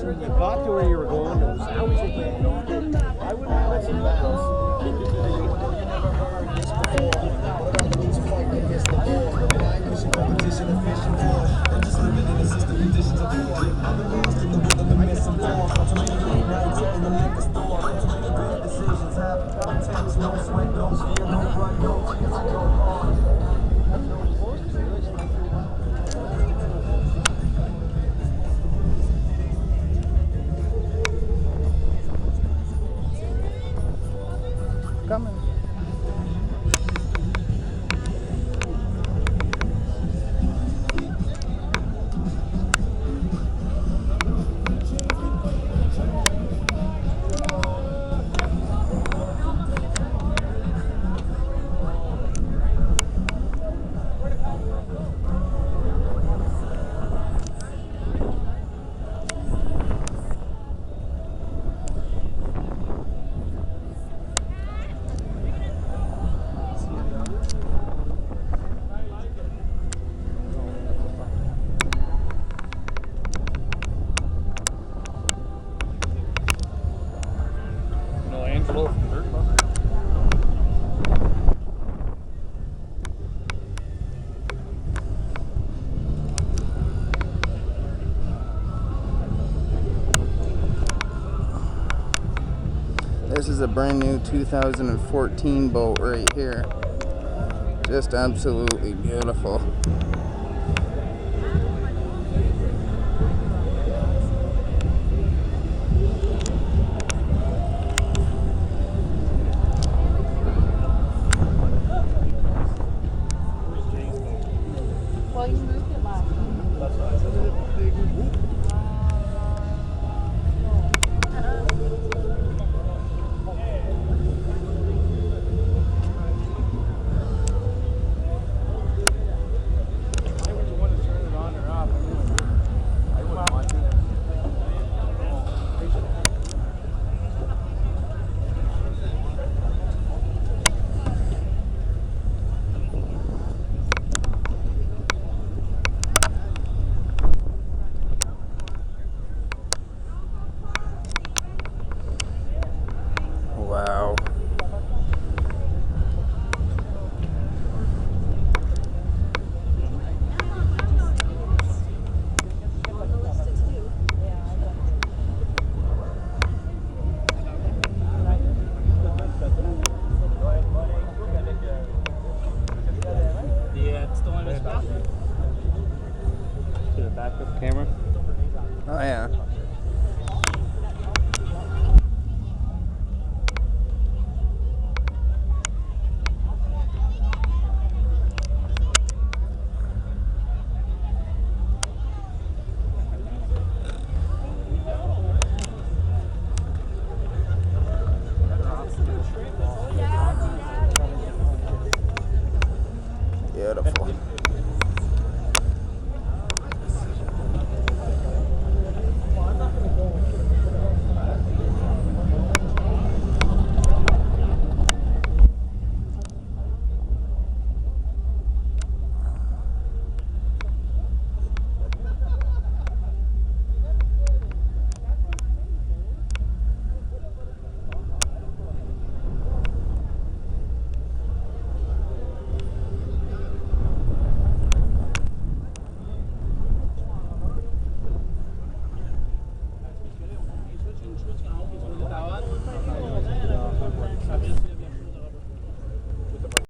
When you got to where you were going, it was always a game. I wouldn't have listened to that. Coming. This is a brand new 2014 boat right here. Just absolutely beautiful. Well, you moved it last time. That's what I said. Wow. Yeah, it's the one that's back. To the backup camera. Oh yeah.